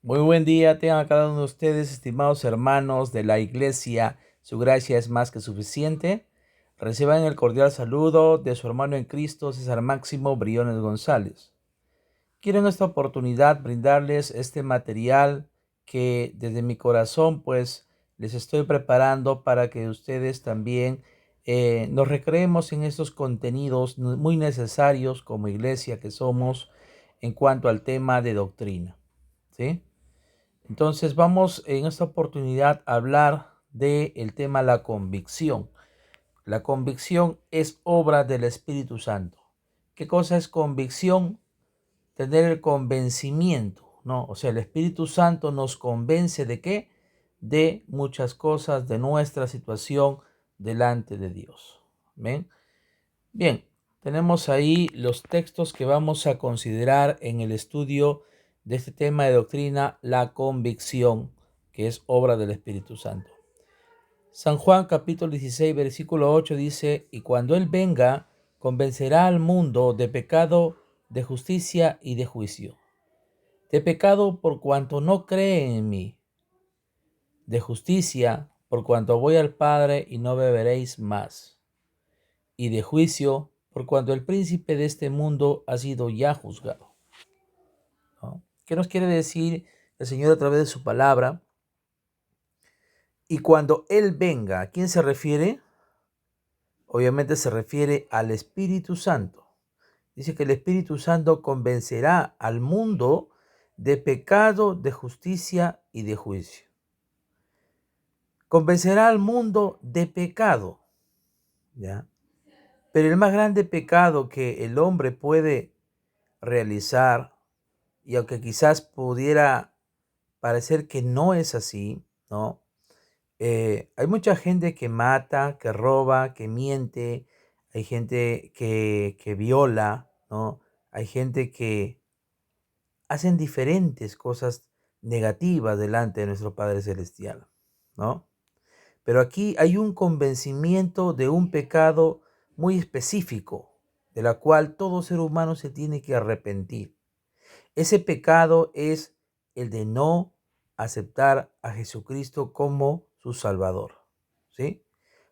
Muy buen día tengan cada uno de ustedes, estimados hermanos de la iglesia. Su gracia es más que suficiente. Reciban el cordial saludo de su hermano en Cristo, César Máximo Briones González. Quiero en esta oportunidad brindarles este material que desde mi corazón pues les estoy preparando para que ustedes también nos recreemos en estos contenidos muy necesarios como iglesia que somos en cuanto al tema de doctrina, ¿sí? Entonces vamos en esta oportunidad a hablar del tema la convicción. La convicción es obra del Espíritu Santo. ¿Qué cosa es convicción? Tener el convencimiento, ¿no? O sea, el Espíritu Santo nos convence ¿de qué? De muchas cosas, de nuestra situación delante de Dios. ¿Ven? Bien, tenemos ahí los textos que vamos a considerar en el estudio de este tema de doctrina, la convicción, que es obra del Espíritu Santo. San Juan capítulo 16, versículo 8 dice, y cuando Él venga, convencerá al mundo de pecado, de justicia y de juicio. De pecado por cuanto no creen en mí, de justicia por cuanto voy al Padre y no beberéis más, y de juicio por cuanto el príncipe de este mundo ha sido ya juzgado, ¿no? ¿Qué nos quiere decir el Señor a través de su palabra? Y cuando Él venga, ¿a quién se refiere? Obviamente se refiere al Espíritu Santo. Dice que el Espíritu Santo convencerá al mundo de pecado, de justicia y de juicio. Convencerá al mundo de pecado, ¿ya? Pero el más grande pecado que el hombre puede realizar, y aunque quizás pudiera parecer que no es así, ¿no? Hay mucha gente que mata, que roba, que miente, hay gente que viola, ¿no? Hay gente que hacen diferentes cosas negativas delante de nuestro Padre Celestial, ¿no? Pero aquí hay un convencimiento de un pecado muy específico, de la cual todo ser humano se tiene que arrepentir. Ese pecado es el de no aceptar a Jesucristo como su Salvador, ¿sí?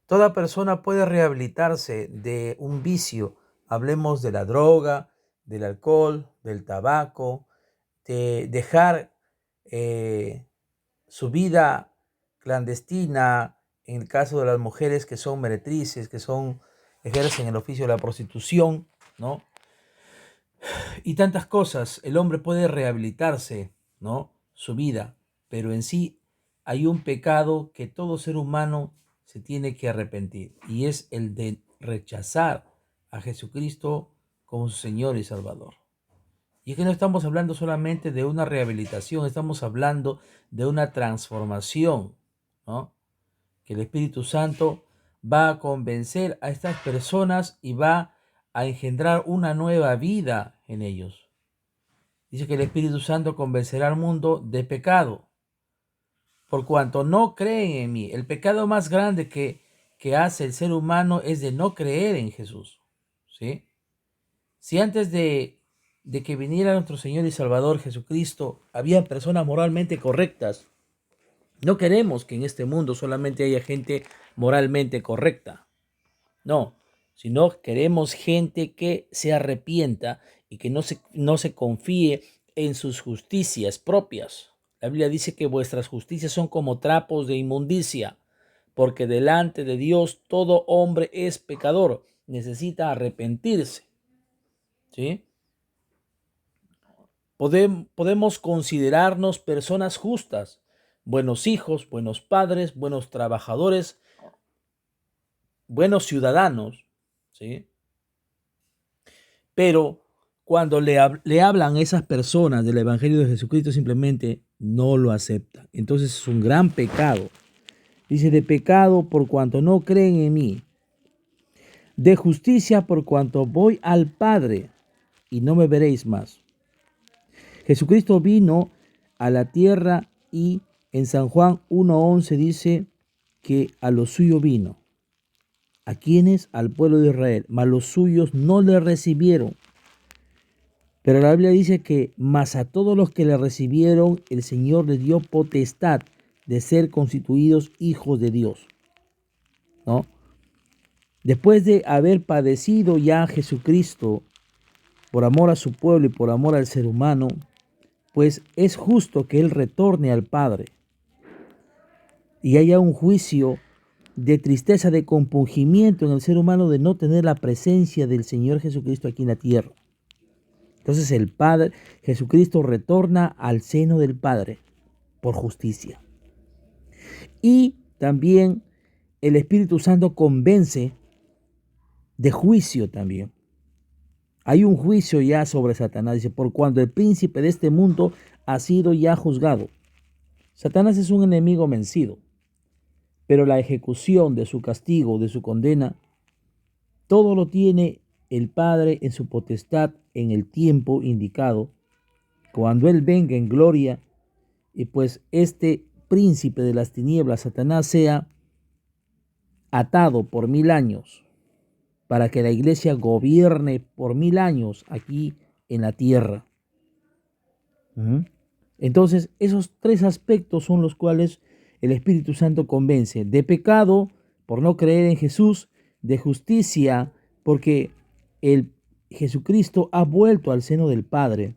Toda persona puede rehabilitarse de un vicio. Hablemos de la droga, del alcohol, del tabaco, de dejar eh, su vida clandestina, en el caso de las mujeres que son meretrices, ejercen el oficio de la prostitución, ¿no? Y tantas cosas. El hombre puede rehabilitarse, ¿no? Su vida, pero en sí hay un pecado que todo ser humano se tiene que arrepentir, y es el de rechazar a Jesucristo como su Señor y Salvador. Y es que no estamos hablando solamente de una rehabilitación, estamos hablando de una transformación, ¿no? Que el Espíritu Santo va a convencer a estas personas y va a engendrar una nueva vida en ellos. Dice que el Espíritu Santo convencerá al mundo de pecado, por cuanto no creen en mí. El pecado más grande que hace el ser humano es de no creer en Jesús, ¿sí? Si antes de que viniera nuestro Señor y Salvador Jesucristo, había personas moralmente correctas, no queremos que en este mundo solamente haya gente moralmente correcta. No, sino queremos gente que se arrepienta y que no se confíe en sus justicias propias. La Biblia dice que vuestras justicias son como trapos de inmundicia, porque delante de Dios todo hombre es pecador, necesita arrepentirse, ¿sí? Podemos considerarnos personas justas, buenos hijos, buenos padres, buenos trabajadores, buenos ciudadanos, ¿sí? Pero cuando le hablan a esas personas del Evangelio de Jesucristo, simplemente no lo aceptan. Entonces es un gran pecado. Dice, de pecado por cuanto no creen en mí, de justicia por cuanto voy al Padre y no me veréis más. Jesucristo vino a la tierra y en San Juan 1:11 dice que a lo suyo vino. ¿A quiénes? Al pueblo de Israel, mas los suyos no le recibieron. Pero la Biblia dice que más a todos los que le recibieron, el Señor les dio potestad de ser constituidos hijos de Dios, ¿no? Después de haber padecido ya Jesucristo por amor a su pueblo y por amor al ser humano, pues es justo que Él retorne al Padre y haya un juicio de tristeza, de compungimiento en el ser humano de no tener la presencia del Señor Jesucristo aquí en la tierra. Entonces el Padre, Jesucristo retorna al seno del Padre por justicia. Y también el Espíritu Santo convence de juicio también. Hay un juicio ya sobre Satanás, dice, por cuando el príncipe de este mundo ha sido ya juzgado. Satanás es un enemigo vencido, pero la ejecución de su castigo, de su condena, todo lo tiene el Padre en su potestad en el tiempo indicado, cuando Él venga en gloria, y pues este príncipe de las tinieblas, Satanás, sea atado por 1000 años, para que la iglesia gobierne por 1000 años aquí en la tierra. Entonces, esos tres aspectos son los cuales el Espíritu Santo convence: de pecado, por no creer en Jesús; de justicia, porque Jesucristo ha vuelto al seno del Padre;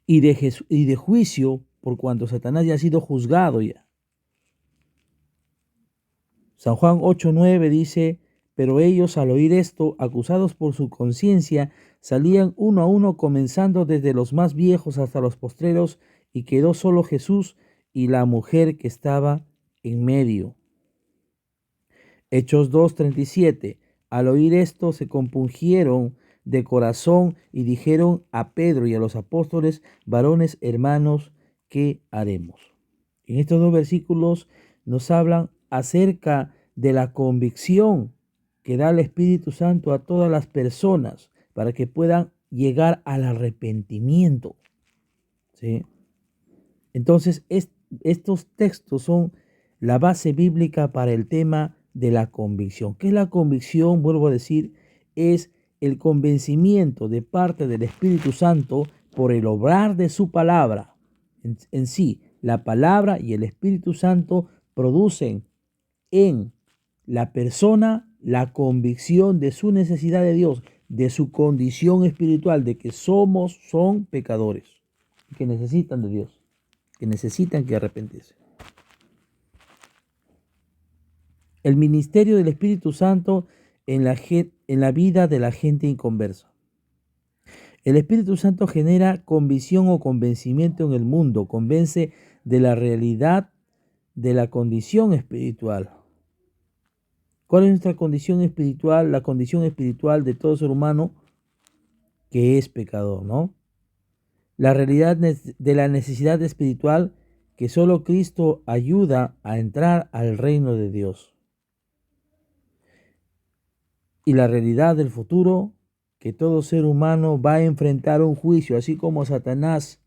y de juicio, por cuanto Satanás ya ha sido juzgado ya. San Juan 8:9 dice: pero ellos, al oír esto, acusados por su conciencia, salían uno a uno, comenzando desde los más viejos hasta los postreros, y quedó solo Jesús y la mujer que estaba en medio. Hechos 2:37: al oír esto se compungieron de corazón y dijeron a Pedro y a los apóstoles: varones hermanos, ¿qué haremos? En estos dos versículos nos hablan acerca de la convicción que da el Espíritu Santo a todas las personas para que puedan llegar al arrepentimiento, ¿sí? Entonces, estos textos son la base bíblica para el tema de la convicción. ¿Qué es la convicción? Vuelvo a decir, es el convencimiento de parte del Espíritu Santo por el obrar de su palabra. En sí, la palabra y el Espíritu Santo producen en la persona la convicción de su necesidad de Dios, de su condición espiritual, de que son pecadores, que necesitan de Dios, que necesitan que arrepentirse. El ministerio del Espíritu Santo en la vida de la gente inconversa. El Espíritu Santo genera convicción o convencimiento en el mundo, convence de la realidad de la condición espiritual. ¿Cuál es nuestra condición espiritual? La condición espiritual de todo ser humano que es pecador, ¿no? La realidad de la necesidad espiritual que solo Cristo ayuda a entrar al reino de Dios. Y la realidad del futuro, que todo ser humano va a enfrentar un juicio, así como Satanás,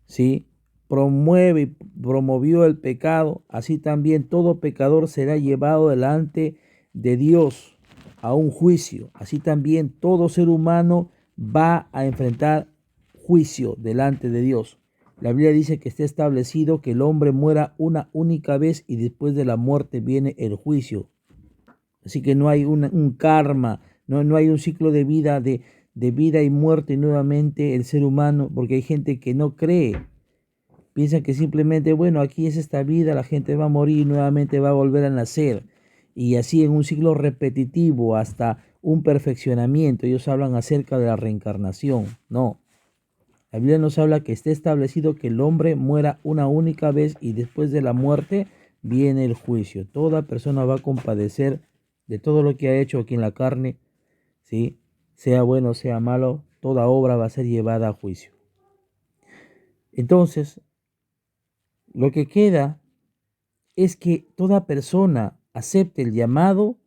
¿sí?, promovió el pecado, así también todo pecador será llevado delante de Dios a un juicio. Así también todo ser humano va a enfrentar juicio delante de Dios. La Biblia dice que está establecido que el hombre muera una única vez y después de la muerte viene el juicio. Así que no hay un karma, no hay un ciclo de vida, de vida y muerte nuevamente el ser humano, porque hay gente que no cree. Piensan que simplemente, bueno, aquí es esta vida, la gente va a morir y nuevamente va a volver a nacer. Y así en un ciclo repetitivo hasta un perfeccionamiento. Ellos hablan acerca de la reencarnación. No. La Biblia nos habla que está establecido que el hombre muera una única vez y después de la muerte viene el juicio. Toda persona va a compadecer de todo lo que ha hecho aquí en la carne, ¿sí? Sea bueno, sea malo, toda obra va a ser llevada a juicio. Entonces, lo que queda es que toda persona acepte el llamado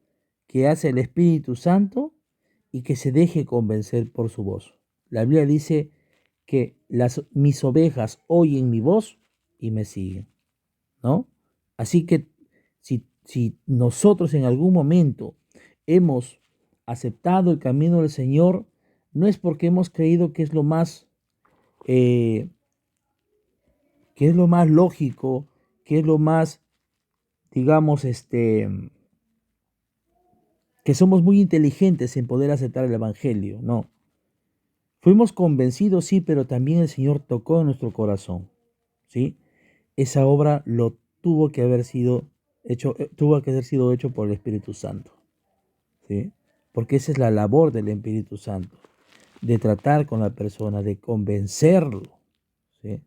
que hace el Espíritu Santo y que se deje convencer por su voz. La Biblia dice que mis ovejas oyen mi voz y me siguen, ¿no? Así que si nosotros en algún momento hemos aceptado el camino del Señor, no es porque hemos creído que es lo más, eh, que es lo más lógico, que es lo más, digamos, que somos muy inteligentes en poder aceptar el Evangelio. No. Fuimos convencidos, sí, pero también el Señor tocó en nuestro corazón, ¿sí? Esa obra lo tuvo que haber sido tuvo que haber sido hecho por el Espíritu Santo, ¿sí? Porque esa es la labor del Espíritu Santo, de tratar con la persona, de convencerlo, ¿sí?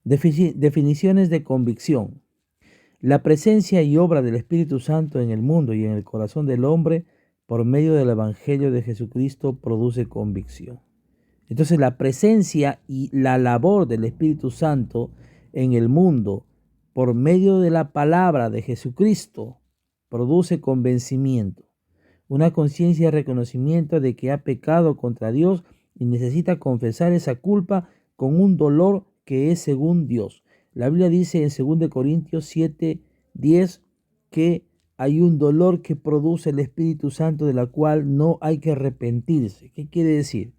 Definiciones de convicción. La presencia y obra del Espíritu Santo en el mundo y en el corazón del hombre por medio del Evangelio de Jesucristo produce convicción. Entonces la presencia y la labor del Espíritu Santo en el mundo por medio de la palabra de Jesucristo produce convencimiento, una conciencia de reconocimiento de que ha pecado contra Dios y necesita confesar esa culpa con un dolor que es según Dios. La Biblia dice en 2 Corintios 7:10 que hay un dolor que produce el Espíritu Santo de la cual no hay que arrepentirse. ¿Qué quiere decir?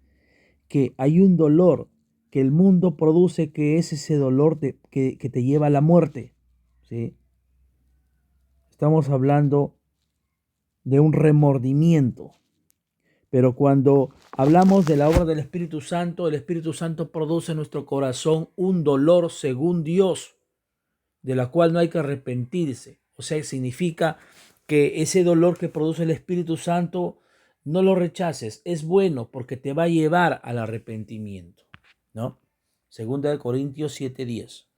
Que hay un dolor que el mundo produce, que es ese dolor que te lleva a la muerte, ¿sí? Estamos hablando de un remordimiento. Pero cuando hablamos de la obra del Espíritu Santo, el Espíritu Santo produce en nuestro corazón un dolor según Dios, de la cual no hay que arrepentirse. O sea, significa que ese dolor que produce el Espíritu Santo no lo rechaces, es bueno porque te va a llevar al arrepentimiento, ¿no? Segunda de Corintios 7:10.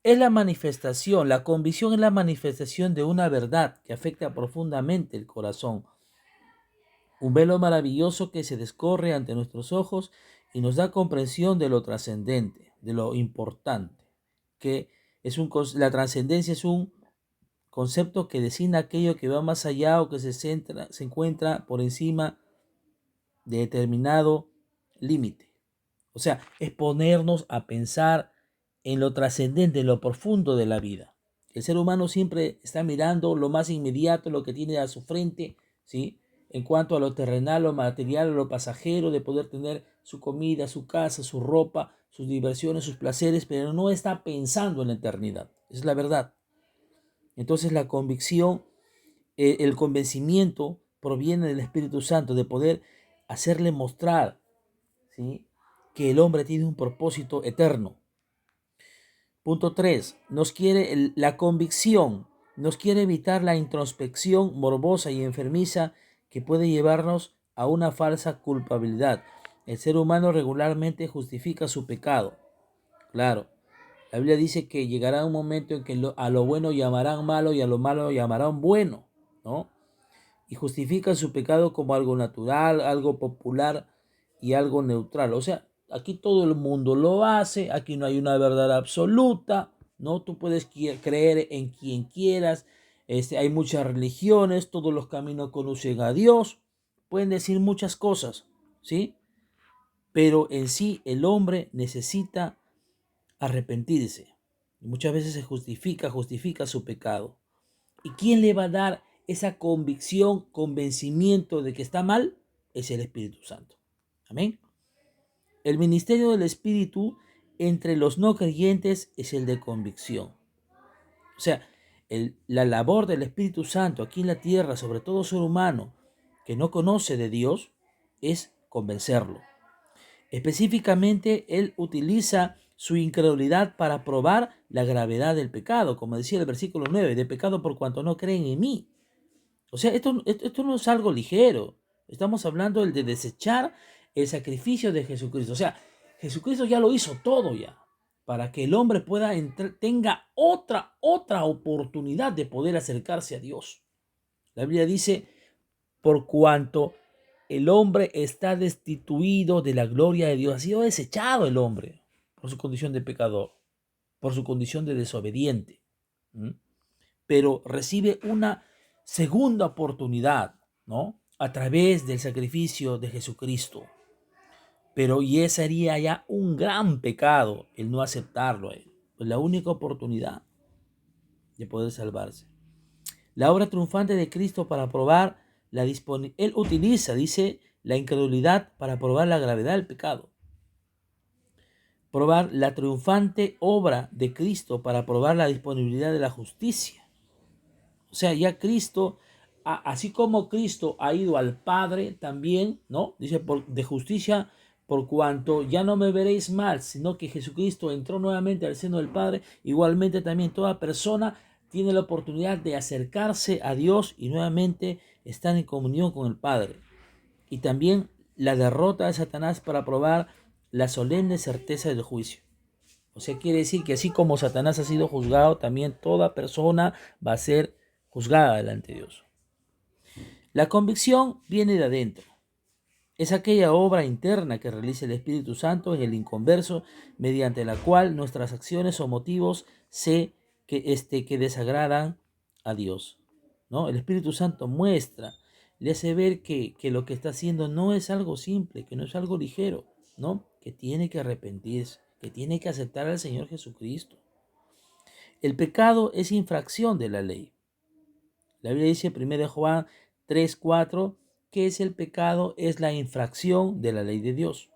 Es la manifestación, la convicción es la manifestación de una verdad que afecta profundamente el corazón. Un velo maravilloso que se descorre ante nuestros ojos y nos da comprensión de lo trascendente, de lo importante, que la trascendencia es un concepto que designa aquello que va más allá o que se encuentra por encima de determinado límite. O sea, es ponernos a pensar en lo trascendente, en lo profundo de la vida. El ser humano siempre está mirando lo más inmediato, lo que tiene a su frente, ¿sí? En cuanto a lo terrenal, lo material, lo pasajero, de poder tener su comida, su casa, su ropa, sus diversiones, sus placeres, pero no está pensando en la eternidad. Es la verdad. Entonces la convicción, el convencimiento proviene del Espíritu Santo, de poder hacerle mostrar, ¿sí?, que el hombre tiene un propósito eterno. Punto 3. La convicción nos quiere evitar la introspección morbosa y enfermiza que puede llevarnos a una falsa culpabilidad. El ser humano regularmente justifica su pecado. Claro, la Biblia dice que llegará un momento en que a lo bueno llamarán malo y a lo malo llamarán bueno, ¿no? Y justifican su pecado como algo natural, algo popular y algo neutral. O sea, aquí todo el mundo lo hace, aquí no hay una verdad absoluta, ¿no? Tú puedes creer en quien quieras, hay muchas religiones, todos los caminos conducen a Dios, pueden decir muchas cosas, ¿sí? Pero en sí el hombre necesita arrepentirse. Y muchas veces se justifica su pecado. ¿Y quién le va a dar esa convicción, convencimiento de que está mal? Es el Espíritu Santo. Amén. El ministerio del Espíritu entre los no creyentes es el de convicción. O sea, la labor del Espíritu Santo aquí en la tierra, sobre todo ser humano que no conoce de Dios, es convencerlo. Específicamente, él utiliza su incredulidad para probar la gravedad del pecado, como decía el versículo 9, de pecado por cuanto no creen en mí. O sea, esto no es algo ligero. Estamos hablando de desechar el sacrificio de Jesucristo. O sea, Jesucristo ya lo hizo todo ya, para que el hombre tenga otra oportunidad de poder acercarse a Dios. La Biblia dice, por cuanto el hombre está destituido de la gloria de Dios, ha sido desechado el hombre por su condición de pecador, por su condición de desobediente. ¿Mm? Pero recibe una segunda oportunidad, ¿no? A través del sacrificio de Jesucristo. Pero y ese sería ya un gran pecado el no aceptarlo a él. Pues la única oportunidad de poder salvarse. La obra triunfante de Cristo para probar Él utiliza, dice, la incredulidad para probar la gravedad del pecado. Probar la triunfante obra de Cristo para probar la disponibilidad de la justicia. O sea, ya Cristo, así como Cristo ha ido al Padre también, ¿no? Dice, de justicia, por cuanto ya no me veréis mal, sino que Jesucristo entró nuevamente al seno del Padre, igualmente también toda persona tiene la oportunidad de acercarse a Dios y nuevamente estar en comunión con el Padre. Y también la derrota de Satanás para probar la solemne certeza del juicio. O sea, quiere decir que así como Satanás ha sido juzgado, también toda persona va a ser juzgada delante de Dios. La convicción viene de adentro. Es aquella obra interna que realiza el Espíritu Santo en el inconverso, mediante la cual nuestras acciones o motivos que desagradan a Dios, ¿no? El Espíritu Santo muestra, le hace ver que lo que está haciendo no es algo simple, que no es algo ligero, ¿no? Que tiene que arrepentirse, que tiene que aceptar al Señor Jesucristo. El pecado es infracción de la ley. La Biblia dice en 1 Juan 3:4 que es el pecado, es la infracción de la ley de Dios,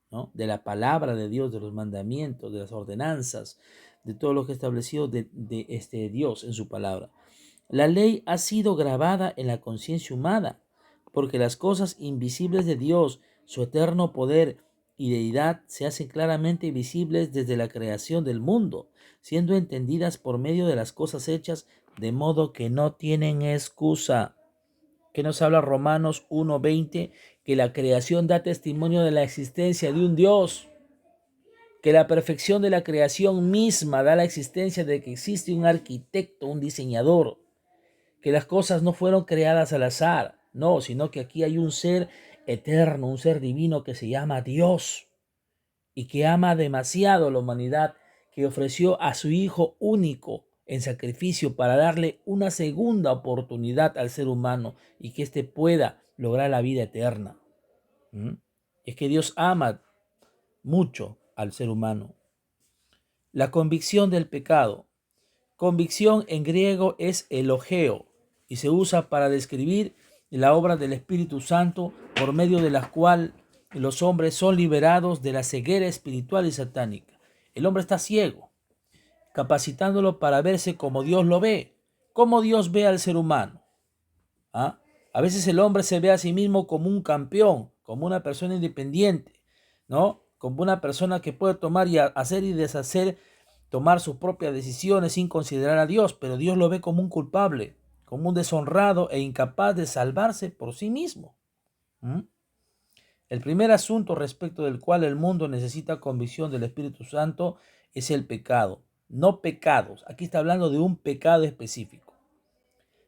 ¿no? De la palabra de Dios, de los mandamientos, de las ordenanzas, de todo lo que ha establecido de Dios en su palabra. La ley ha sido grabada en la conciencia humana, porque las cosas invisibles de Dios, su eterno poder y deidad, se hacen claramente visibles desde la creación del mundo, siendo entendidas por medio de las cosas hechas, de modo que no tienen excusa. Que nos habla Romanos 1:20, que la creación da testimonio de la existencia de un Dios, que la perfección de la creación misma da la existencia de que existe un arquitecto, un diseñador, que las cosas no fueron creadas al azar, no, sino que aquí hay un ser eterno, un ser divino que se llama Dios y que ama demasiado a la humanidad, que ofreció a su Hijo único en sacrificio para darle una segunda oportunidad al ser humano y que éste pueda lograr la vida eterna. Es que Dios ama mucho al ser humano. La convicción del pecado. Convicción en griego es elogeo y se usa para describir la obra del Espíritu Santo por medio de la cual los hombres son liberados de la ceguera espiritual y satánica. El hombre está ciego, capacitándolo para verse como Dios lo ve, como Dios ve al ser humano. A veces el hombre se ve a sí mismo como un campeón, como una persona independiente, ¿no? Como una persona que puede tomar y hacer y deshacer, tomar sus propias decisiones sin considerar a Dios, pero Dios lo ve como un culpable, como un deshonrado e incapaz de salvarse por sí mismo. El primer asunto respecto del cual el mundo necesita convicción del Espíritu Santo es el pecado, no pecados. Aquí está hablando de un pecado específico.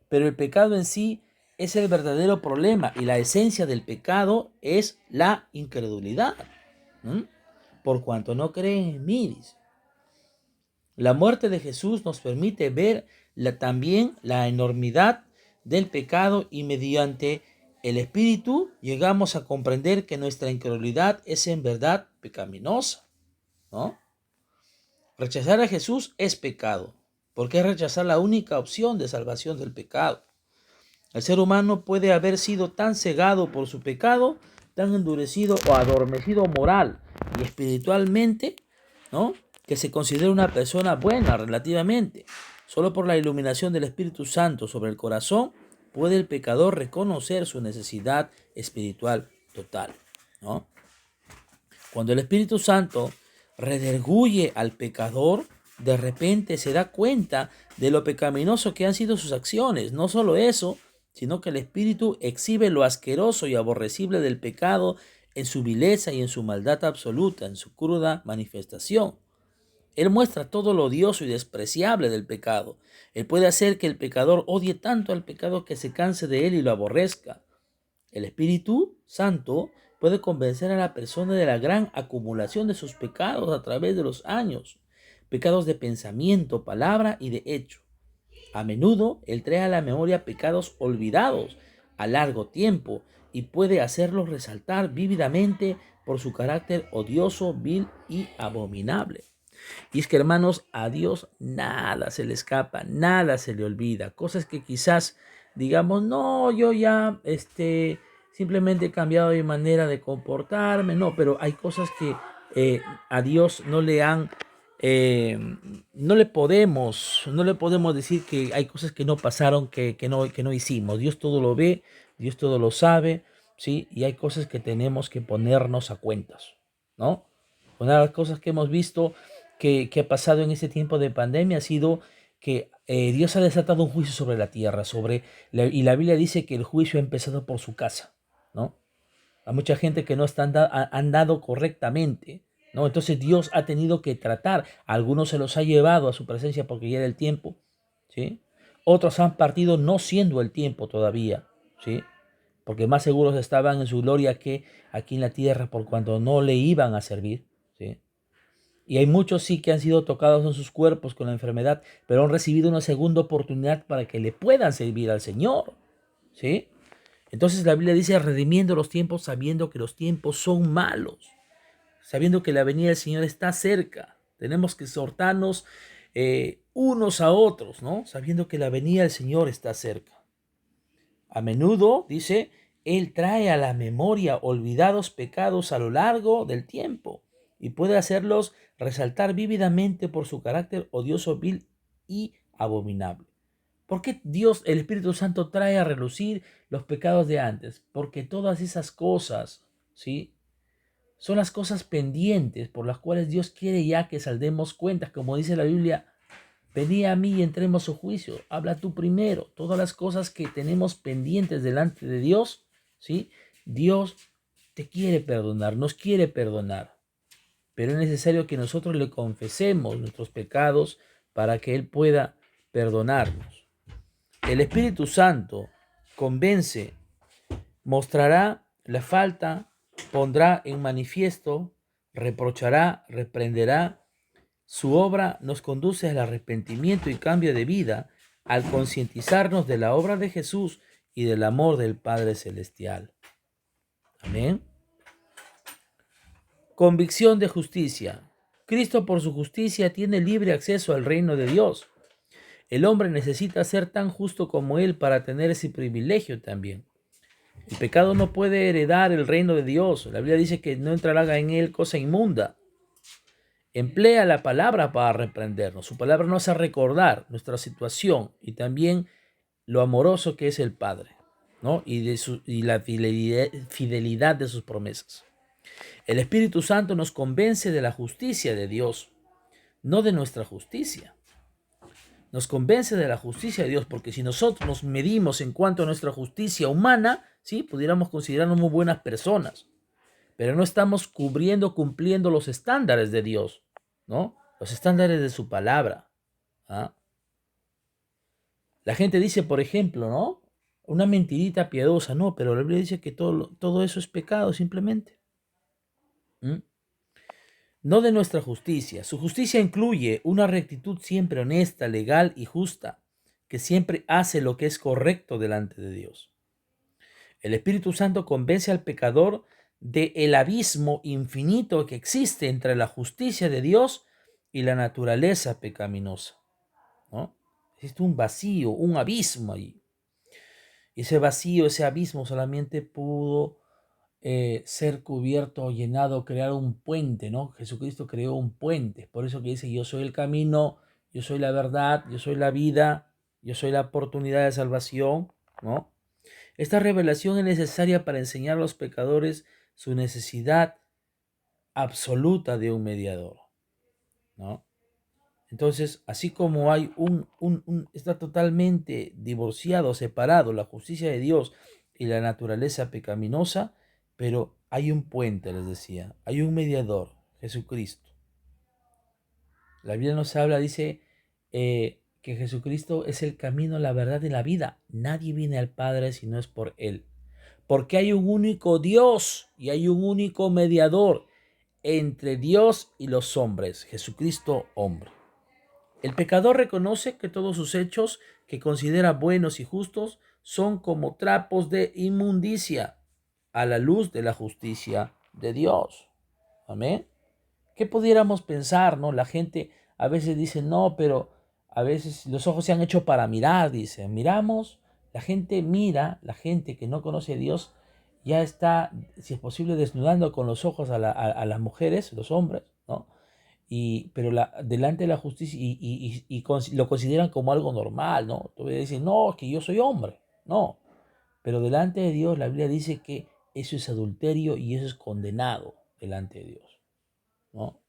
Pero el pecado en sí es el verdadero problema y la esencia del pecado es la incredulidad. Por cuanto no creen en mí, dice. La muerte de Jesús nos permite ver también la enormidad del pecado y mediante el Espíritu llegamos a comprender que nuestra incredulidad es en verdad pecaminosa, ¿no? Rechazar a Jesús es pecado, porque es rechazar la única opción de salvación del pecado. El ser humano puede haber sido tan cegado por su pecado, tan endurecido o adormecido moral y espiritualmente, ¿no?, que se considera una persona buena relativamente. Solo por la iluminación del Espíritu Santo sobre el corazón puede el pecador reconocer su necesidad espiritual total, ¿no? Cuando el Espíritu Santo redarguye al pecador, de repente se da cuenta de lo pecaminoso que han sido sus acciones. No solo eso, sino que el Espíritu exhibe lo asqueroso y aborrecible del pecado en su vileza y en su maldad absoluta, en su cruda manifestación. Él muestra todo lo odioso y despreciable del pecado. Él puede hacer que el pecador odie tanto al pecado que se canse de él y lo aborrezca. El Espíritu Santo puede convencer a la persona de la gran acumulación de sus pecados a través de los años, pecados de pensamiento, palabra y de hecho. A menudo Él trae a la memoria pecados olvidados a largo tiempo y puede hacerlos resaltar vívidamente por su carácter odioso, vil y abominable. Y es que, hermanos, a Dios nada se le escapa, nada se le olvida. Cosas que quizás digamos, no, yo ya simplemente he cambiado mi manera de comportarme, no, pero hay cosas que a Dios no le han, eh, no le podemos decir que hay cosas que no pasaron, que no hicimos. Dios todo lo ve, Dios todo lo sabe, ¿sí? Y hay cosas que tenemos que ponernos a cuentas, ¿no? Una de las cosas que hemos visto que ha pasado en este tiempo de pandemia ha sido que Dios ha desatado un juicio sobre la tierra, y la Biblia dice que el juicio ha empezado por su casa, ¿no? Hay mucha gente que no está andado correctamente, ¿no? Entonces Dios ha tenido que tratar, a algunos se los ha llevado a su presencia porque ya era el tiempo, ¿sí? Otros han partido no siendo el tiempo todavía, ¿sí? Porque más seguros estaban en su gloria que aquí en la tierra por cuanto no le iban a servir, ¿sí? Y hay muchos sí que han sido tocados en sus cuerpos con la enfermedad, pero han recibido una segunda oportunidad para que le puedan servir al Señor, ¿sí? Entonces la Biblia dice, redimiendo los tiempos, sabiendo que los tiempos son malos, sabiendo que la venida del Señor está cerca. Tenemos que exhortarnos unos a otros, ¿no? Sabiendo que la venida del Señor está cerca. A menudo, dice, Él trae a la memoria olvidados pecados a lo largo del tiempo y puede hacerlos resaltar vívidamente por su carácter odioso, vil y abominable. ¿Por qué Dios, el Espíritu Santo, trae a relucir los pecados de antes? Porque todas esas cosas, ¿sí? Son las cosas pendientes por las cuales Dios quiere ya que saldemos cuentas. Como dice la Biblia, venid a mí y entremos a su juicio. Habla tú primero. Todas las cosas que tenemos pendientes delante de Dios, ¿sí? Dios te quiere perdonar, nos quiere perdonar. Pero es necesario que nosotros le confesemos nuestros pecados para que Él pueda perdonarnos. El Espíritu Santo convence, mostrará la falta, pondrá en manifiesto, reprochará, reprenderá. Su obra nos conduce al arrepentimiento y cambio de vida al concientizarnos de la obra de Jesús y del amor del Padre Celestial. Amén. Convicción de justicia. Cristo por su justicia tiene libre acceso al reino de Dios. El hombre necesita ser tan justo como Él para tener ese privilegio también. El pecado no puede heredar el reino de Dios. La Biblia dice que no entrará en él cosa inmunda. Emplea la palabra para reprendernos. Su palabra nos hace recordar nuestra situación y también lo amoroso que es el Padre, ¿no? Y la fidelidad de sus promesas. El Espíritu Santo nos convence de la justicia de Dios, no de nuestra justicia. Nos convence de la justicia de Dios, porque si nosotros nos medimos en cuanto a nuestra justicia humana, ¿sí? Pudiéramos considerarnos muy buenas personas, pero no estamos cumpliendo los estándares de Dios, ¿no? Los estándares de su palabra. ¿Ah? La gente dice, por ejemplo, ¿no? Una mentirita piadosa, no, pero la Biblia dice que todo eso es pecado simplemente. ¿Mm? No de nuestra justicia. Su justicia incluye una rectitud siempre honesta, legal y justa, que siempre hace lo que es correcto delante de Dios. El Espíritu Santo convence al pecador de el abismo infinito que existe entre la justicia de Dios y la naturaleza pecaminosa, ¿no? Existe un vacío, un abismo ahí. Y ese vacío, ese abismo solamente pudo ser cubierto o llenado, crear un puente, ¿no? Jesucristo creó un puente. Por eso que dice, yo soy el camino, yo soy la verdad, yo soy la vida, yo soy la oportunidad de salvación, ¿no? Esta revelación es necesaria para enseñar a los pecadores su necesidad absoluta de un mediador, ¿no? Entonces, así como hay está totalmente divorciado, separado la justicia de Dios y la naturaleza pecaminosa, pero hay un puente, les decía, hay un mediador, Jesucristo. La Biblia nos habla, dice que Jesucristo es el camino, la verdad y la vida. Nadie viene al Padre si no es por Él. Porque hay un único Dios y hay un único mediador entre Dios y los hombres, Jesucristo hombre. El pecador reconoce que todos sus hechos, que considera buenos y justos, son como trapos de inmundicia a la luz de la justicia de Dios. Amén. ¿Qué pudiéramos pensar, no? La gente a veces dice, no, pero a veces los ojos se han hecho para mirar, dice. Miramos, La gente mira, la gente que no conoce a Dios, ya está, si es posible, desnudando con los ojos a las mujeres, los hombres, ¿no? Pero delante de la justicia lo consideran como algo normal, ¿no? Tú decir, no, es que yo soy hombre. No, pero delante de Dios la Biblia dice que eso es adulterio y eso es condenado delante de Dios, ¿no?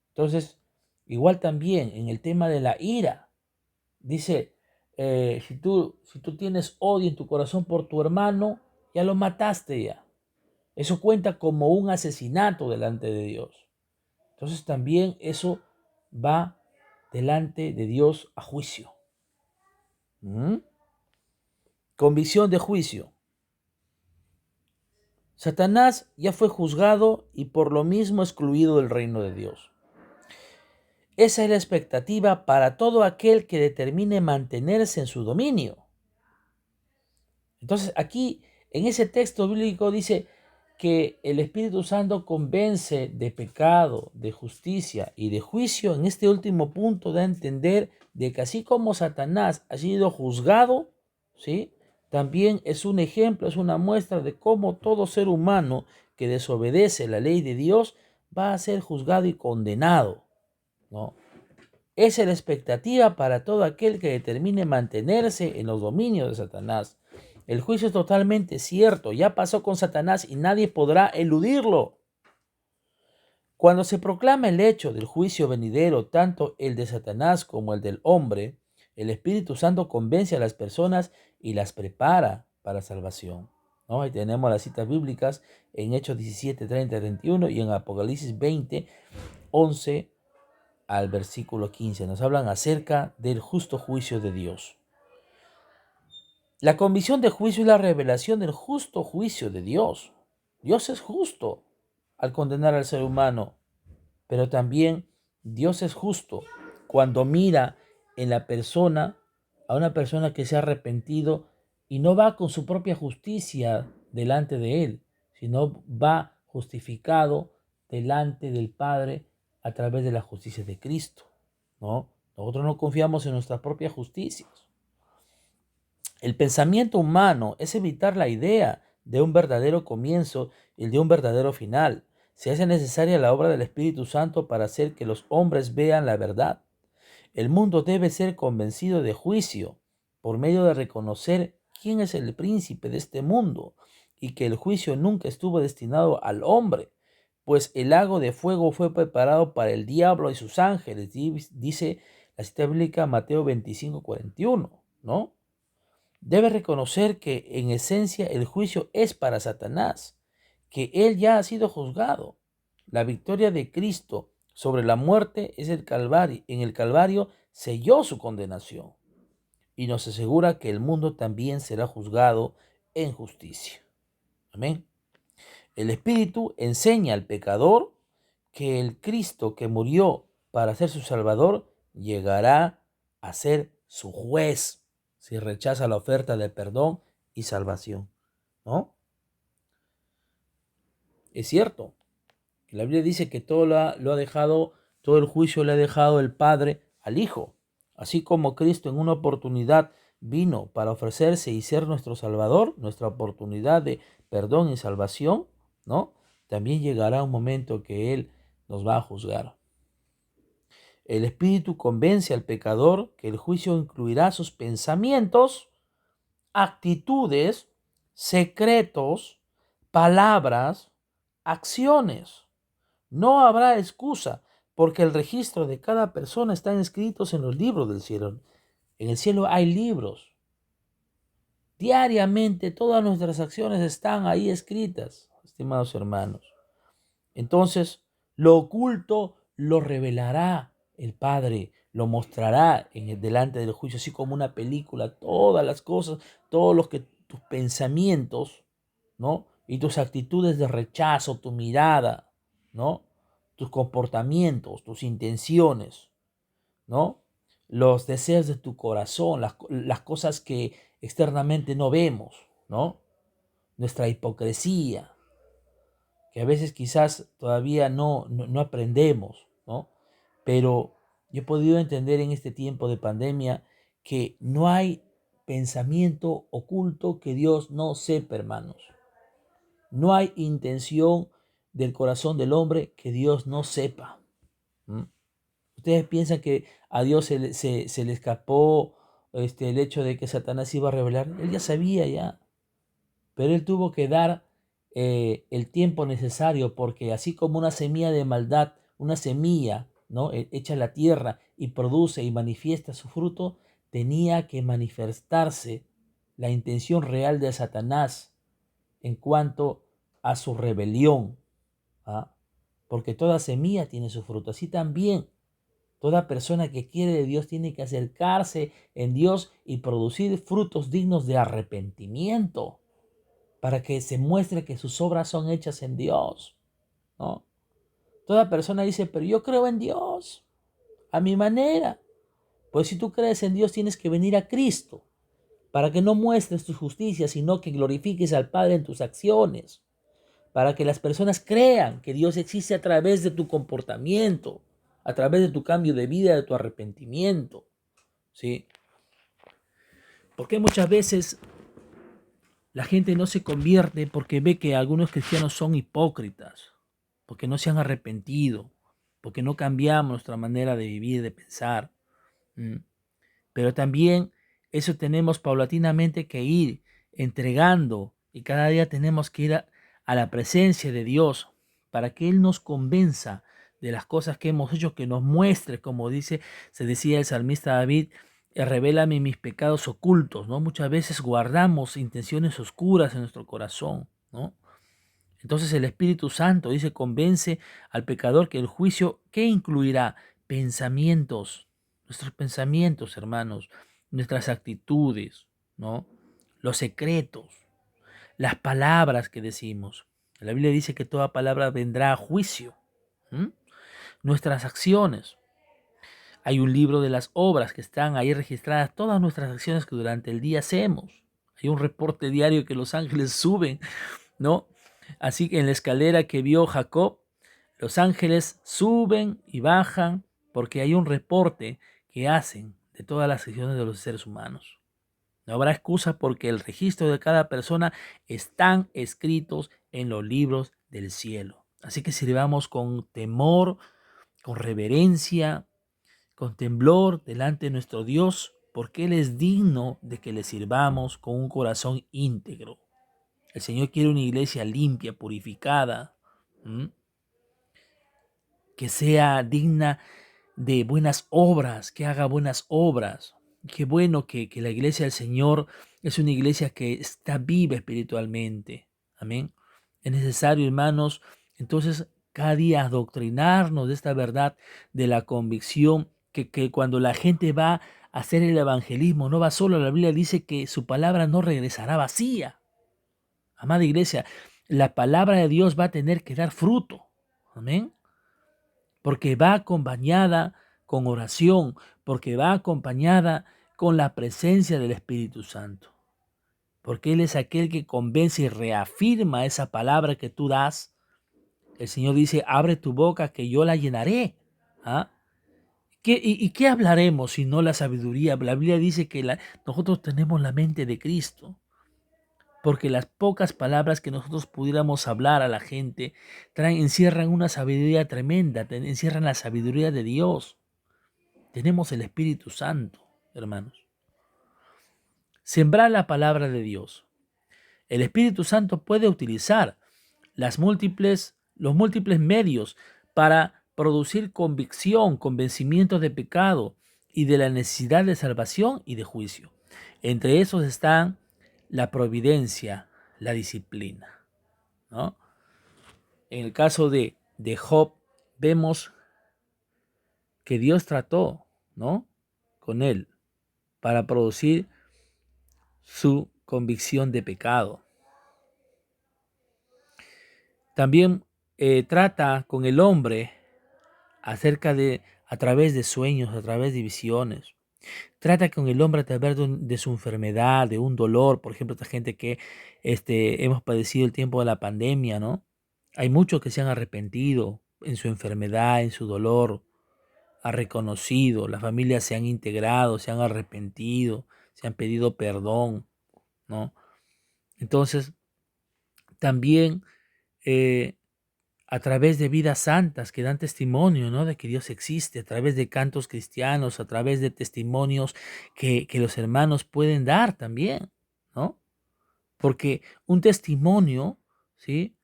Entonces, igual también en el tema de la ira, dice, si tú tienes odio en tu corazón por tu hermano, ya lo mataste ya. Eso cuenta como un asesinato delante de Dios. Entonces también eso va delante de Dios a juicio. ¿Mm? Convicción de juicio. Satanás ya fue juzgado y por lo mismo excluido del reino de Dios. Esa es la expectativa para todo aquel que determine mantenerse en su dominio. Entonces aquí en ese texto bíblico dice que el Espíritu Santo convence de pecado, de justicia y de juicio. En este último punto da a entender de que así como Satanás ha sido juzgado, ¿sí? También es un ejemplo, es una muestra de cómo todo ser humano que desobedece la ley de Dios va a ser juzgado y condenado, ¿no? Esa es la expectativa para todo aquel que determine mantenerse en los dominios de Satanás. El juicio es totalmente cierto, ya pasó con Satanás y nadie podrá eludirlo. Cuando se proclama el hecho del juicio venidero, tanto el de Satanás como el del hombre, el Espíritu Santo convence a las personas y las prepara para salvación, ¿no? Ahí tenemos las citas bíblicas en Hechos 17, 30, 31 y en Apocalipsis 20, 11 al versículo 15. Nos hablan acerca del justo juicio de Dios. La convicción de juicio es la revelación del justo juicio de Dios. Dios es justo al condenar al ser humano, pero también Dios es justo cuando mira en la persona a una persona que se ha arrepentido y no va con su propia justicia delante de Él, sino va justificado delante del Padre a través de la justicia de Cristo, ¿no? Nosotros no confiamos en nuestras propias justicias. El pensamiento humano es evitar la idea de un verdadero comienzo y el de un verdadero final. Se hace necesaria la obra del Espíritu Santo para hacer que los hombres vean la verdad. El mundo debe ser convencido de juicio por medio de reconocer quién es el príncipe de este mundo y que el juicio nunca estuvo destinado al hombre, pues el lago de fuego fue preparado para el diablo y sus ángeles, dice la cita bíblica Mateo 25:41, ¿no? Debe reconocer que en esencia el juicio es para Satanás, que él ya ha sido juzgado. La victoria de Cristo sobre la muerte es el Calvario. En el Calvario selló su condenación y nos asegura que el mundo también será juzgado en justicia. Amén. El Espíritu enseña al pecador que el Cristo que murió para ser su Salvador llegará a ser su juez si rechaza la oferta de perdón y salvación, ¿no? Es cierto. La Biblia dice que lo ha dejado, todo el juicio le ha dejado el Padre al Hijo. Así como Cristo en una oportunidad vino para ofrecerse y ser nuestro Salvador, nuestra oportunidad de perdón y salvación, ¿no? También llegará un momento que Él nos va a juzgar. El Espíritu convence al pecador que el juicio incluirá sus pensamientos, actitudes, secretos, palabras, acciones. No habrá excusa, porque el registro de cada persona está inscritos en los libros del cielo. En el cielo hay libros. Diariamente todas nuestras acciones están ahí escritas, estimados hermanos. Entonces, lo oculto lo revelará el Padre, lo mostrará delante del juicio, así como una película, todas las cosas, todos los que tus pensamientos, ¿no? Y tus actitudes de rechazo, tu mirada, ¿no? Tus comportamientos, tus intenciones, ¿no? Los deseos de tu corazón, las cosas que externamente no vemos, ¿no? Nuestra hipocresía, que a veces quizás todavía no aprendemos, ¿no? Pero yo he podido entender en este tiempo de pandemia que no hay pensamiento oculto que Dios no sepa, hermanos. No hay intención del corazón del hombre que Dios no sepa. ¿Mm? ¿Ustedes piensan que a Dios se le escapó el hecho de que Satanás iba a revelar? Él ya sabía ya, pero él tuvo que dar el tiempo necesario, porque así como una semilla de maldad, una semilla, ¿no?, hecha en la tierra y produce y manifiesta su fruto, tenía que manifestarse la intención real de Satanás en cuanto a su rebelión. ¿Ah? Porque toda semilla tiene su fruto. Así también toda persona que quiere de Dios tiene que acercarse en Dios y producir frutos dignos de arrepentimiento, para que se muestre que sus obras son hechas en Dios, ¿no? Toda persona dice, pero yo creo en Dios, a mi manera. Pues si tú crees en Dios, tienes que venir a Cristo, para que no muestres tu justicia, sino que glorifiques al Padre en tus acciones, para que las personas crean que Dios existe a través de tu comportamiento, a través de tu cambio de vida, de tu arrepentimiento, ¿sí? Porque muchas veces la gente no se convierte porque ve que algunos cristianos son hipócritas, porque no se han arrepentido, porque no cambiamos nuestra manera de vivir, de pensar. Pero también eso tenemos paulatinamente que ir entregando, y cada día tenemos que ir a la presencia de Dios para que Él nos convenza de las cosas que hemos hecho, que nos muestre, como se decía el salmista David, revélame mis pecados ocultos, ¿no? Muchas veces guardamos intenciones oscuras en nuestro corazón, ¿no? Entonces el Espíritu Santo dice, convence al pecador que el juicio, ¿qué incluirá? Pensamientos, nuestros pensamientos, hermanos, nuestras actitudes, ¿no? Los secretos, las palabras que decimos. La Biblia dice que toda palabra vendrá a juicio. ¿Mm? Nuestras acciones. Hay un libro de las obras que están ahí registradas, todas nuestras acciones que durante el día hacemos. Hay un reporte diario que los ángeles suben, ¿no? Así que en la escalera que vio Jacob, los ángeles suben y bajan porque hay un reporte que hacen de todas las acciones de los seres humanos. No habrá excusa porque el registro de cada persona están escritos en los libros del cielo. Así que sirvamos con temor, con reverencia, con temblor delante de nuestro Dios, porque Él es digno de que le sirvamos con un corazón íntegro. El Señor quiere una iglesia limpia, purificada, ¿m? Que sea digna de buenas obras, que haga buenas obras. Qué bueno que la iglesia del Señor es una iglesia que está viva espiritualmente. Amén. Es necesario, hermanos, entonces cada día adoctrinarnos de esta verdad, de la convicción que cuando la gente va a hacer el evangelismo, no va solo. La Biblia dice que su palabra no regresará vacía. Amada iglesia, la palabra de Dios va a tener que dar fruto. Amén. Porque va acompañada con oración, porque va acompañada con la presencia del Espíritu Santo. Porque Él es aquel que convence y reafirma esa palabra que tú das. El Señor dice, abre tu boca que yo la llenaré. ¿Ah? ¿Y qué hablaremos si no la sabiduría? La Biblia dice que nosotros tenemos la mente de Cristo. Porque las pocas palabras que nosotros pudiéramos hablar a la gente encierran una sabiduría tremenda, encierran la sabiduría de Dios. Tenemos el Espíritu Santo, hermanos. Sembrar la palabra de Dios. El Espíritu Santo puede utilizar los múltiples medios para producir convicción, convencimiento de pecado y de la necesidad de salvación y de juicio. Entre esos están la providencia, la disciplina, ¿no? En el caso de Job, vemos que Dios trató, ¿no?, con él para producir su convicción de pecado. También trata con el hombre a través de sueños, a través de visiones. Trata con el hombre a través de su enfermedad, de un dolor. Por ejemplo, esta gente que hemos padecido el tiempo de la pandemia, ¿no? Hay muchos que se han arrepentido en su enfermedad, en su dolor, ha reconocido, las familias se han integrado, se han arrepentido, se han pedido perdón, ¿no? Entonces, también a través de vidas santas que dan testimonio, ¿no? De que Dios existe, a través de cantos cristianos, a través de testimonios que los hermanos pueden dar también, ¿no? Porque un testimonio, ¿sí?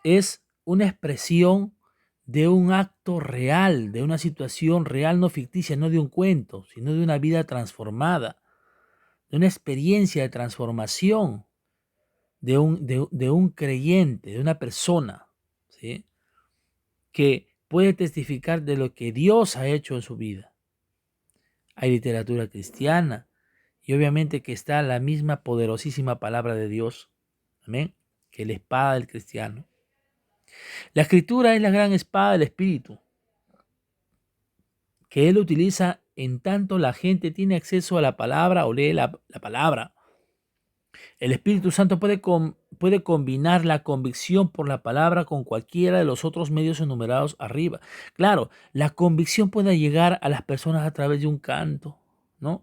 Es una expresión de un acto real, de una situación real, no ficticia, no de un cuento, sino de una vida transformada, de una experiencia de transformación de un creyente, de una persona, ¿sí? Que puede testificar de lo que Dios ha hecho en su vida. Hay literatura cristiana y obviamente que está la misma poderosísima palabra de Dios, amén, que la espada del cristiano. La escritura es la gran espada del espíritu, que él utiliza en tanto la gente tiene acceso a la palabra o lee la palabra. El Espíritu Santo puede combinar la convicción por la palabra con cualquiera de los otros medios enumerados arriba. Claro, la convicción puede llegar a las personas a través de un canto, ¿no?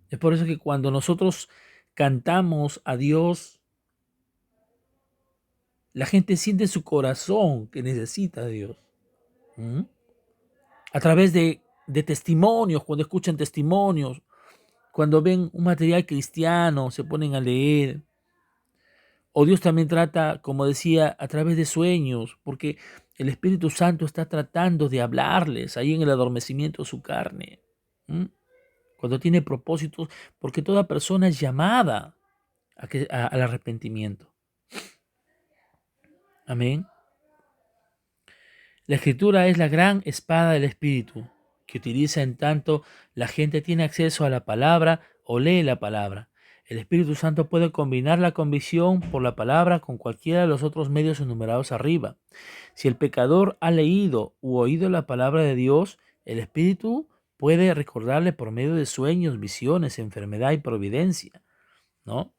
Es por eso que cuando nosotros cantamos a Dios, la gente siente en su corazón que necesita a Dios. ¿Mm? A través de testimonios, cuando escuchan testimonios, cuando ven un material cristiano, se ponen a leer. O Dios también trata, como decía, a través de sueños, porque el Espíritu Santo está tratando de hablarles ahí en el adormecimiento de su carne. ¿Mm? Cuando tiene propósitos, porque toda persona es llamada al arrepentimiento. Amén. La escritura es la gran espada del Espíritu, que utiliza en tanto la gente tiene acceso a la palabra o lee la palabra. El Espíritu Santo puede combinar la convicción por la palabra con cualquiera de los otros medios enumerados arriba. Si el pecador ha leído u oído la palabra de Dios, el Espíritu puede recordarle por medio de sueños, visiones, enfermedad y providencia, ¿no?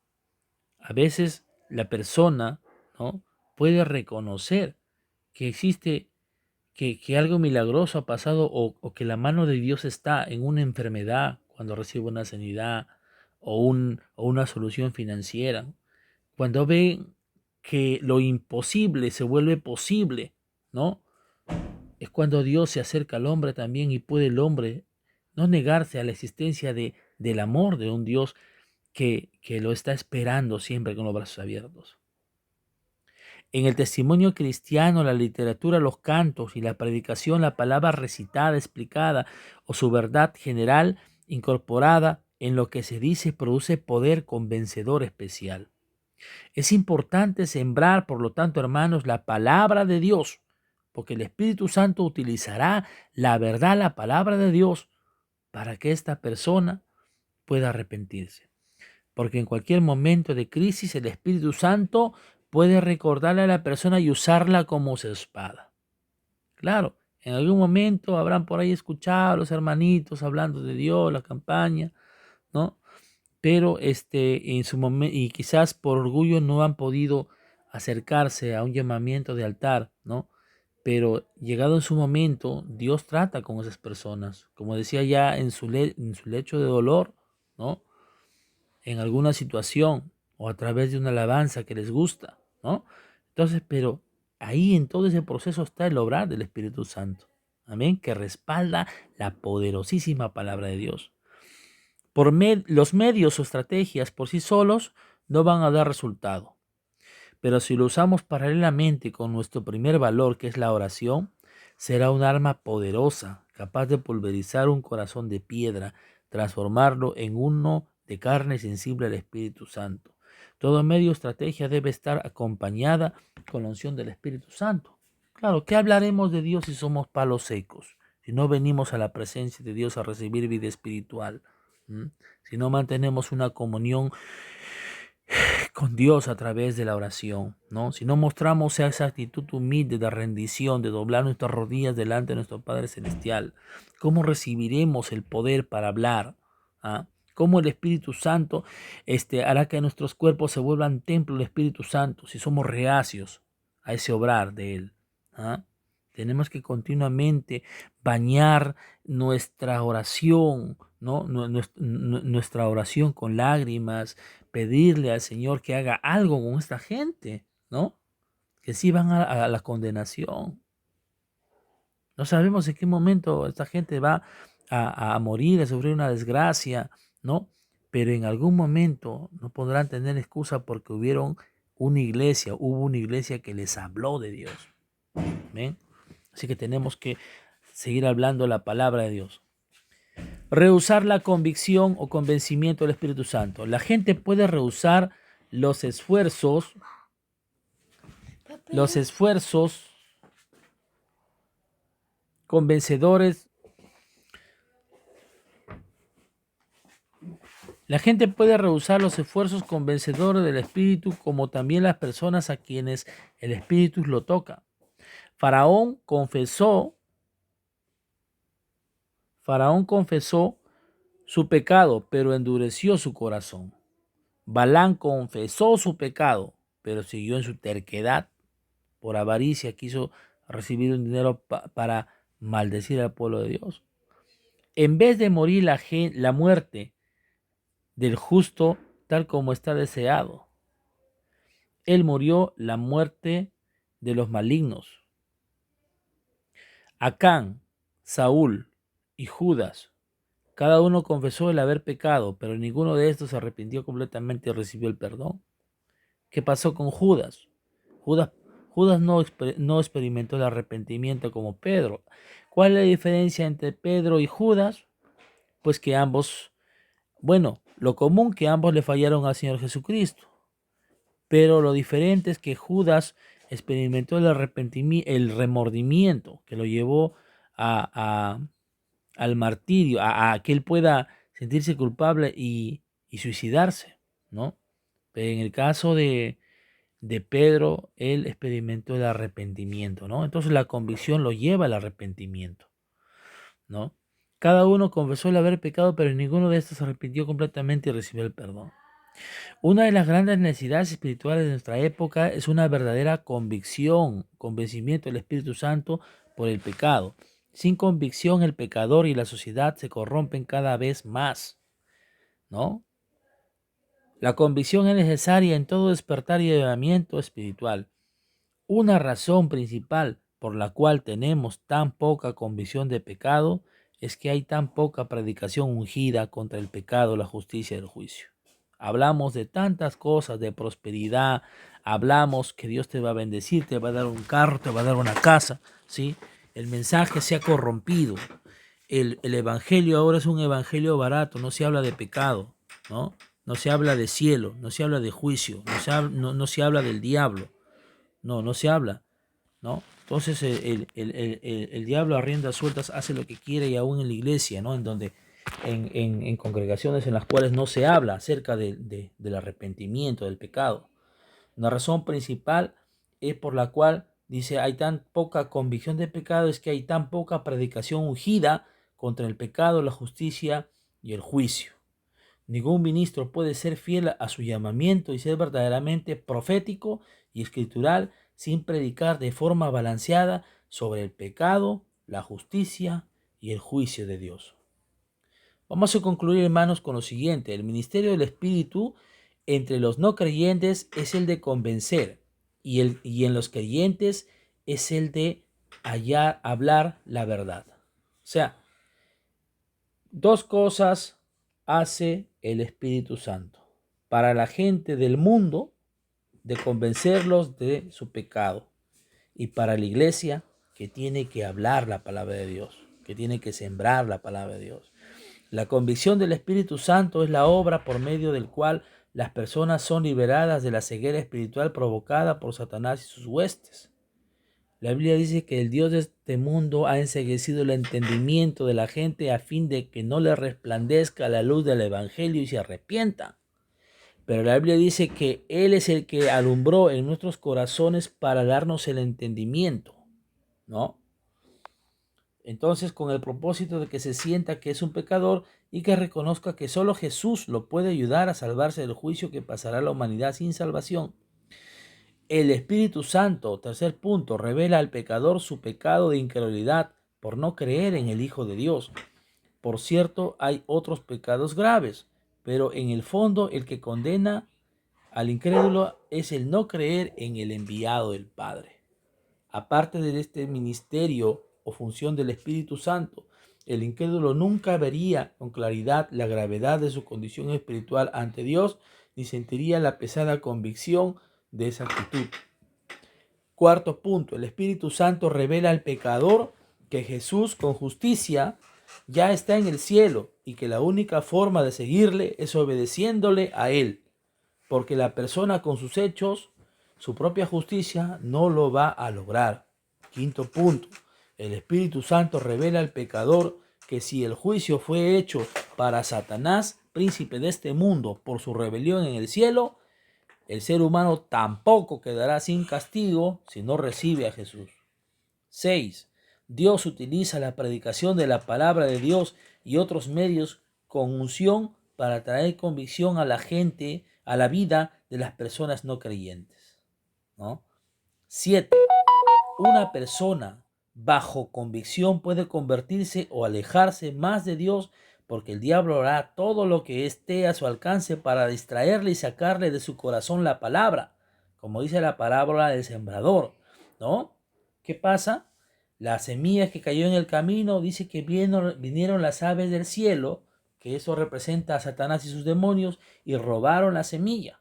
A veces la persona, ¿no?, puede reconocer que existe, que algo milagroso ha pasado o que la mano de Dios está en una enfermedad cuando recibe una sanidad o una solución financiera. Cuando ven que lo imposible se vuelve posible, ¿no? Es cuando Dios se acerca al hombre también y puede el hombre no negarse a la existencia del amor de un Dios que lo está esperando siempre con los brazos abiertos. En el testimonio cristiano, la literatura, los cantos y la predicación, la palabra recitada, explicada o su verdad general incorporada en lo que se dice produce poder convencedor especial. Es importante sembrar, por lo tanto, hermanos, la palabra de Dios, porque el Espíritu Santo utilizará la verdad, la palabra de Dios, para que esta persona pueda arrepentirse. Porque en cualquier momento de crisis el Espíritu Santo puede recordarle a la persona y usarla como su espada. Claro, en algún momento habrán por ahí escuchado a los hermanitos hablando de Dios, la campaña, ¿no? Pero en su momento, y quizás por orgullo no han podido acercarse a un llamamiento de altar, ¿no? Pero llegado en su momento, Dios trata con esas personas, como decía ya en su lecho de dolor, ¿no? En alguna situación o a través de una alabanza que les gusta, ¿no? Entonces, pero ahí en todo ese proceso está el obrar del Espíritu Santo, amén, que respalda la poderosísima palabra de Dios. Los medios o estrategias por sí solos no van a dar resultado, pero si lo usamos paralelamente con nuestro primer valor, que es la oración, será un arma poderosa, capaz de pulverizar un corazón de piedra, transformarlo en uno de carne sensible al Espíritu Santo. Todo medio o estrategia debe estar acompañada con la unción del Espíritu Santo. Claro, ¿qué hablaremos de Dios si somos palos secos? Si no venimos a la presencia de Dios a recibir vida espiritual. Si no mantenemos una comunión con Dios a través de la oración, ¿no? Si no mostramos esa actitud humilde de rendición, de doblar nuestras rodillas delante de nuestro Padre Celestial, ¿cómo recibiremos el poder para hablar? ¿Ah? ¿Cómo el Espíritu Santo hará que nuestros cuerpos se vuelvan templo del Espíritu Santo si somos reacios a ese obrar de Él? ¿Ah? Tenemos que continuamente bañar nuestra oración, ¿no? Nuestra oración con lágrimas, pedirle al Señor que haga algo con esta gente, ¿no? Que sí van a la condenación. No sabemos en qué momento esta gente va a morir, a sufrir una desgracia, ¿no? Pero en algún momento no podrán tener excusa porque hubo una iglesia que les habló de Dios. ¿Ven? Así que tenemos que seguir hablando la palabra de Dios. Rehusar la convicción o convencimiento del Espíritu Santo. La gente puede rehusar los esfuerzos convencedores. La gente puede rehusar los esfuerzos convencedores del Espíritu, como también las personas a quienes el Espíritu lo toca. Faraón confesó su pecado, pero endureció su corazón. Balán confesó su pecado, pero siguió en su terquedad. Por avaricia quiso recibir un dinero para maldecir al pueblo de Dios. En vez de morir la muerte del justo tal como está deseado, él murió la muerte de los malignos. Acán, Saúl y Judas, cada uno confesó el haber pecado, pero ninguno de estos se arrepintió completamente y recibió el perdón. ¿Qué pasó con Judas? Judas no experimentó el arrepentimiento como Pedro. ¿Cuál es la diferencia entre Pedro y Judas? Pues que lo común que ambos le fallaron al Señor Jesucristo. Pero lo diferente es que Judas experimentó el remordimiento que lo llevó al martirio, a que él pueda sentirse culpable y suicidarse, ¿no? Pero en el caso de Pedro, él experimentó el arrepentimiento, ¿no? Entonces la convicción lo lleva al arrepentimiento, ¿no? Cada uno confesó el haber pecado, pero ninguno de estos se arrepintió completamente y recibió el perdón. Una de las grandes necesidades espirituales de nuestra época es una verdadera convencimiento del Espíritu Santo por el pecado. Sin convicción, el pecador y la sociedad se corrompen cada vez más, ¿no? La convicción es necesaria en todo despertar y avivamiento espiritual. Una razón principal por la cual tenemos tan poca convicción de pecado es que hay tan poca predicación ungida contra el pecado, la justicia y el juicio. Hablamos de tantas cosas, de prosperidad, hablamos que Dios te va a bendecir, te va a dar un carro, te va a dar una casa, ¿sí? El mensaje se ha corrompido. El evangelio ahora es un evangelio barato, no se habla de pecado, ¿no? No se habla de cielo, no se habla de juicio, no se habla del diablo, no se habla, ¿no? Entonces el diablo a riendas sueltas hace lo que quiere y aún en la iglesia, ¿no? En congregaciones en las cuales no se habla acerca del arrepentimiento, del pecado. Una razón principal es por la cual dice hay tan poca convicción de pecado, es que hay tan poca predicación ungida contra el pecado, la justicia y el juicio. Ningún ministro puede ser fiel a su llamamiento y ser verdaderamente profético y escritural sin predicar de forma balanceada sobre el pecado, la justicia y el juicio de Dios. Vamos a concluir, hermanos, con lo siguiente. El ministerio del Espíritu entre los no creyentes es el de convencer y en los creyentes es el de hablar la verdad. O sea, dos cosas hace el Espíritu Santo para la gente del mundo, de convencerlos de su pecado, y para la iglesia, que tiene que hablar la palabra de Dios, que tiene que sembrar la palabra de Dios. La convicción del Espíritu Santo es la obra por medio del cual las personas son liberadas de la ceguera espiritual provocada por Satanás y sus huestes. La Biblia dice que el Dios de este mundo ha enceguecido el entendimiento de la gente a fin de que no le resplandezca la luz del Evangelio y se arrepienta. Pero la Biblia dice que Él es el que alumbró en nuestros corazones para darnos el entendimiento, ¿no? Entonces, con el propósito de que se sienta que es un pecador y que reconozca que solo Jesús lo puede ayudar a salvarse del juicio que pasará a la humanidad sin salvación. El Espíritu Santo, tercer punto, revela al pecador su pecado de incredulidad por no creer en el Hijo de Dios. Por cierto, hay otros pecados graves, pero en el fondo el que condena al incrédulo es el no creer en el enviado del Padre. Aparte de este ministerio o función del Espíritu Santo, el incrédulo nunca vería con claridad la gravedad de su condición espiritual ante Dios, ni sentiría la pesada convicción de esa actitud. Cuarto punto, el Espíritu Santo revela al pecador que Jesús con justicia ya está en el cielo y que la única forma de seguirle es obedeciéndole a Él, porque la persona con sus hechos, su propia justicia, no lo va a lograr. Quinto punto, el Espíritu Santo revela al pecador que si el juicio fue hecho para Satanás, príncipe de este mundo, por su rebelión en el cielo, el ser humano tampoco quedará sin castigo si no recibe a Jesús. 6. Dios utiliza la predicación de la palabra de Dios y otros medios con unción para traer convicción a la gente, a la vida de las personas no creyentes, ¿no? 7. Una persona bajo convicción puede convertirse o alejarse más de Dios porque el diablo hará todo lo que esté a su alcance para distraerle y sacarle de su corazón la palabra, como dice la parábola del sembrador, ¿no? ¿Qué pasa? Las semillas que cayó en el camino, dice que vinieron las aves del cielo, que eso representa a Satanás y sus demonios, y robaron la semilla.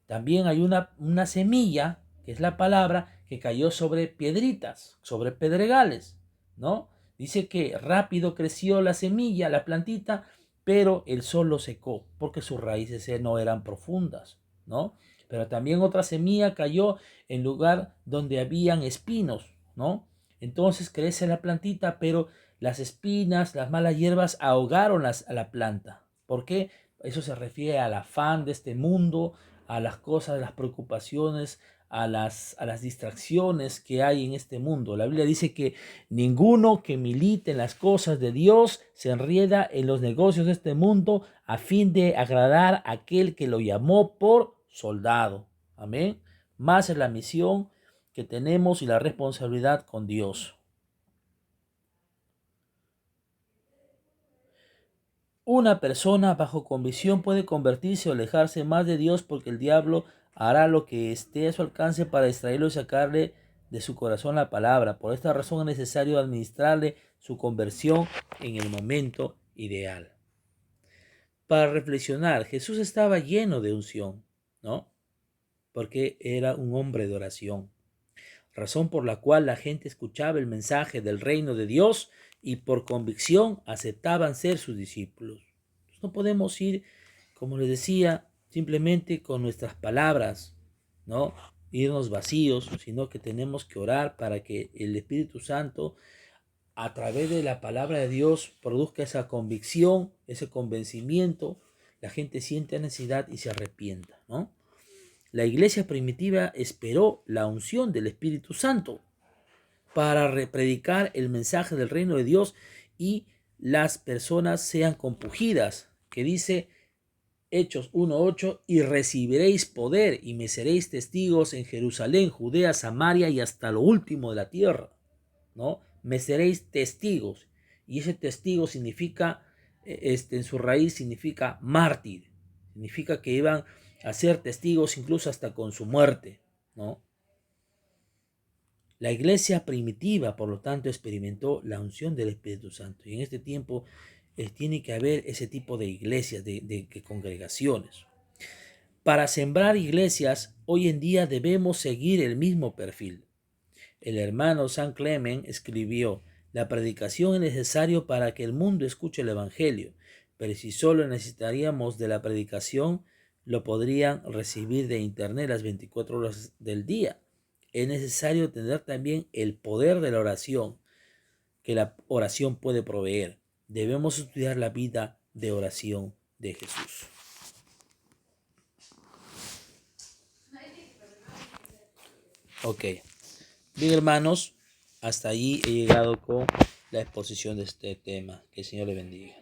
También hay una semilla, que es la palabra, que cayó sobre piedritas, sobre pedregales, ¿no? Dice que rápido creció la semilla, la plantita, pero el sol lo secó, porque sus raíces no eran profundas, ¿no? Pero también otra semilla cayó en lugar donde habían espinos, ¿no? Entonces crece la plantita, pero las espinas, las malas hierbas ahogaron a la planta. ¿Por qué? Eso se refiere al afán de este mundo, a las cosas, a las preocupaciones, a las distracciones que hay en este mundo. La Biblia dice que ninguno que milite en las cosas de Dios se enrieda en los negocios de este mundo a fin de agradar a aquel que lo llamó por soldado. Amén. Más es la misión que tenemos y la responsabilidad con Dios. Una persona bajo convicción puede convertirse o alejarse más de Dios porque el diablo hará lo que esté a su alcance para distraerlo y sacarle de su corazón la palabra. Por esta razón es necesario administrarle su conversión en el momento ideal. Para reflexionar, Jesús estaba lleno de unción, ¿no? Porque era un hombre de oración, razón por la cual la gente escuchaba el mensaje del reino de Dios y por convicción aceptaban ser sus discípulos. No podemos ir, como les decía, simplemente con nuestras palabras, ¿no? Irnos vacíos, sino que tenemos que orar para que el Espíritu Santo, a través de la palabra de Dios, produzca esa convicción, ese convencimiento, la gente siente necesidad y se arrepienta, ¿no? La iglesia primitiva esperó la unción del Espíritu Santo para predicar el mensaje del reino de Dios y las personas sean compungidas, que dice Hechos 1:8, y recibiréis poder y me seréis testigos en Jerusalén, Judea, Samaria y hasta lo último de la tierra, ¿no? Me seréis testigos, y ese testigo significa, en su raíz significa mártir, significa que iban a ser testigos incluso hasta con su muerte, ¿no? La iglesia primitiva, por lo tanto, experimentó la unción del Espíritu Santo. Y en este tiempo tiene que haber ese tipo de iglesias, de congregaciones. Para sembrar iglesias, hoy en día debemos seguir el mismo perfil. El hermano San Clemen escribió: la predicación es necesario para que el mundo escuche el Evangelio, pero si solo necesitaríamos de la predicación, lo podrían recibir de internet las 24 horas del día. Es necesario tener también el poder de la oración, que la oración puede proveer. Debemos estudiar la vida de oración de Jesús. Ok. Bien, hermanos, hasta allí he llegado con la exposición de este tema. Que el Señor le bendiga.